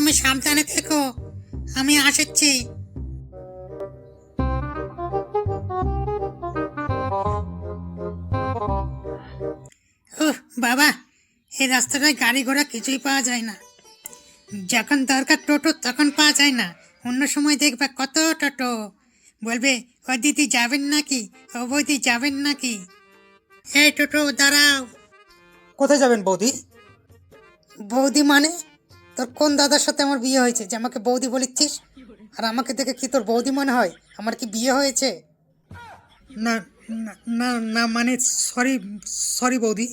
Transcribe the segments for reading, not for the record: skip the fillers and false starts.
তুমি সাবধানে থেকো, আমি আসছি। উহ বাবা, এই রাস্তাটায় গাড়ি ঘোড়া কিছুই পাওয়া যায় না। যখন দরকার টোটো তখন পাওয়া যায় না, অন্য সময় দেখবে কত টোটো। বলবে ও দিদি যাবেন নাকি, ও বৌদি যাবেন নাকি। এই টোটো দাঁড়াও। কোথায় যাবেন বৌদি? বৌদি মানে? তোর কোন দাদার সাথে আমার বিয়ে হয়েছে যে আমাকে বৌদি বলিচ্ছিস? আর আমাকে দেখে কি তোর বৌদি মনে হয়? আমার কি বিয়ে হয়েছে? না না না না, মানে সরি সরি বৌদি।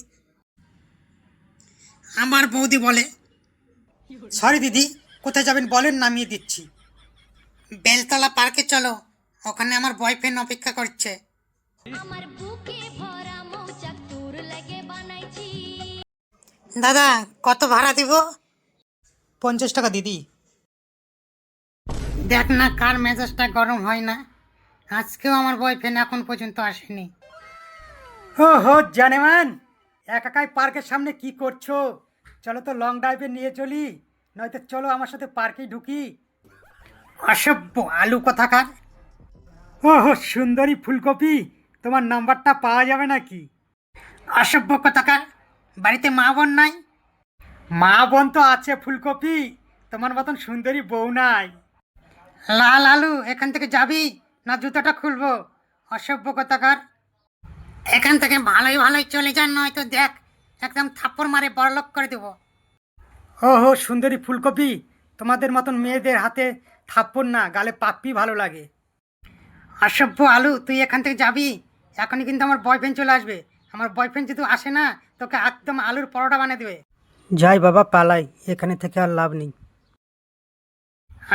আমার বৌদি বলে। সরি দিদি, কোথায় যাবেন বলেন, নামিয়ে দিচ্ছি। বেলতলা পার্কে চলো, ওখানে আমার বয়ফ্রেন্ড অপেক্ষা করছে। আমার বুকে ভরা মৌচাক তোর লাগে বানাইছি। দাদা কত ভাড়া দিব? 50 টাকা দিদি। দেখ না কার মেজাজটা গরম হয় না। আজকেও আমার বয়ফ্রেন্ড এখন পর্যন্ত আসেনি। হো হো জানেমান, একাই পার্কের সামনে কি করছো? চলো তো লং ড্রাইভে নিয়ে চলি, নয়তো চলো আমার সাথে পার্কেই ঢুকি। অসভ্য আলু কোথাকার। ও হো সুন্দরী ফুলকপি, তোমার নাম্বারটা পাওয়া যাবে নাকি? অসভ্য কোথাকার, বাড়িতে মা বোন নাই? মা বোন তো আছে ফুলকপি, তোমার মতন সুন্দরী বউ নাই। লাল আলু, এখান থেকে যাবি না জুতোটা খুলবো? অসভ্য কোথাকার। এখান থেকে ভালোই ভালোই চলে যান, নয়তো দেখ একদম থাপ্পড় মারে বড়লোক করে দেবো। ও হো সুন্দরী ফুলকপি, তোমাদের মতন মেয়েদের হাতে থাপ্পড় না, গালে পাপ্পি ভালো লাগে। অসভ্য আলু, তুই এখান থেকে যাবি, এখনই কিন্তু আমার বয়ফ্রেন্ড চলে আসবে। আমার বয়ফ্রেন্ড যদি আসে না, তোকে একদম আলুর পরোটা বানিয়ে দেবে। যাই বাবা পালাই, এখানে থেকে আর লাভ নেই।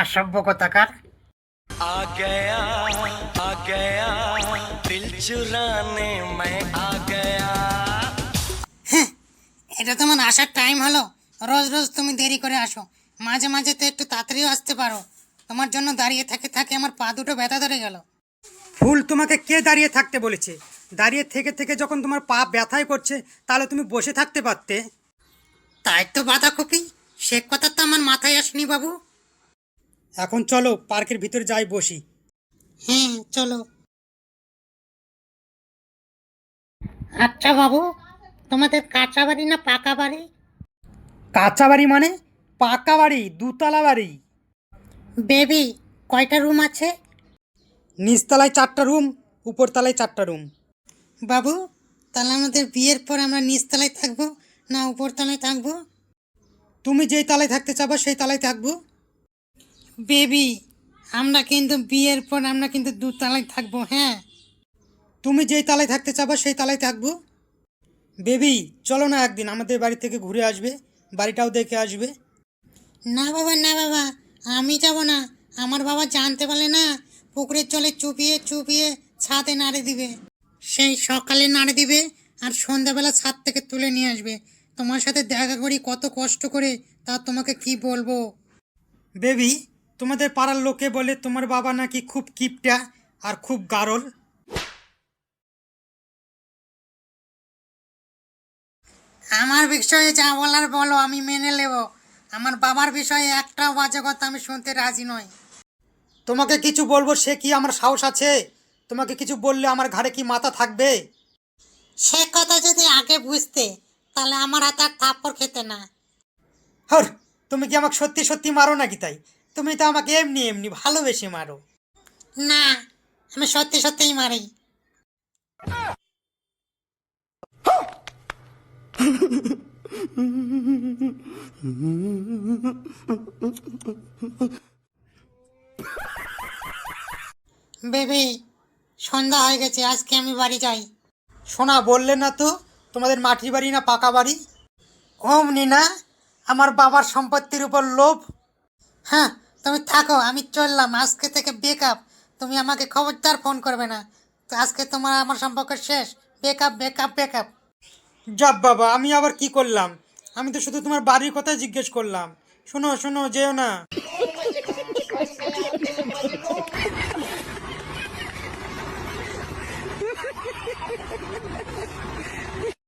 অসভ্য কোথাকার। आ गया दिल चुराने मैं आ गया। এটা তোমার আসার টাইম হলো? রোজ রোজ তুমি দেরি করে আসো, মাঝে মাঝে তো একটু তাড়াতাড়িও আসতে পারো। তোমার জন্য দাঁড়িয়ে থাকে থাকে আমার পা দুটো ব্যথা ধরে গেল। ফুল, তোমাকে কে দাঁড়িয়ে থাকতে বলেছে? দাঁড়িয়ে থেকে থেকে যখন তোমার পা ব্যথাই করছে, তাহলে তুমি বসে থাকতে পারতে। তাই তো বাঁধাকপি, সে কথা তো আমার মাথায় আসেনি বাবু। এখন চলো পার্কের ভিতরে যাই বসি। হ্যাঁ চলো। আচ্ছা বাবু, তোমাদের কাঁচা বাড়ি না পাকা বাড়ি? কাঁচা বাড়ি মানে? পাকা বাড়ি, দুতলা বাড়ি। বেবি, কয়টা রুম আছে? নিচতলায় 4টা রুম, উপরতলায় 4টা রুম। বাবু, তাহলে আমাদের বিয়ের পর আমরা নিচতলায় থাকবো না উপরতলায় থাকবো? তুমি যেই তলায় থাকতে চাবা সেই তলায় থাকবো। বেবি, আমরা কিন্তু বিয়ের পর আমরা কিন্তু দুতলায় থাকবো, হ্যাঁ? তুমি যেই তলায় থাকতে চাবা সেই তলায় থাকবো। বেবি চলো না, একদিন আমাদের বাড়ি থেকে ঘুরে আসবে, বাড়িটাও দেখে আসবে। না বাবা, না বাবা, আমি যাব না। আমার বাবা জানতে পারলে না, পুকুরের জলে চুপিয়ে চুপিয়ে ছাদে নাড়ে দিবে। সেই সকালে নাড়ে দিবে আর সন্ধ্যাবেলা ছাদ থেকে তুলে নিয়ে আসবে। তোমার সাথে দেখা করি কত কষ্ট করে, তা তোমাকে কি বলবো। বেবি, তোমাদের পাড়ার লোকে বলে তোমার বাবা নাকি খুব কিপটা আর খুব গারল। আমার বিষয়ে যা বলার বলো, আমি মেনে নেব। আমার বাবার বিষয়ে একটাও বাজে কথা আমি শুনতে রাজি নই। তোমাকে কিছু বলবো সে কি আমার সাহস আছে? তোমাকে কিছু বললে আমার ঘাড়ে কি মাথা থাকবে? সে কথা যদি আগে বুঝতে, তাহলে আমার হাতে আর থাপ্পড় খেতে না। হর, তুমি কি আমাকে সত্যি সত্যি মারো নাকি? তাই তুমি তো আমাকে এমনি এমনি ভালোবেসে মারো। না, আমি সত্যি সত্যিই মারি। বেবি, সন্ধ্যা হয়ে গেছে, আজকে আমি বাড়ি যাই। শোনা, বললে না তো তোমাদের মাটির বাড়ি না পাকা বাড়ি? অমনি না, আমার বাবার সম্পত্তির উপর লোভ। হ্যাঁ, তুমি থাকো, আমি চললাম, আজকে থেকে বেকআপ। তুমি আমাকে খবরদার ফোন করবে না। তো আজকে তোমার আমার সম্পর্ক শেষ। Backup backup backup. যাব বাবা, আমি আবার কি করলাম? আমি তো শুধু তোমার বাড়ির কথা জিজ্ঞেস করলাম। শোনো শোনো, যেও না।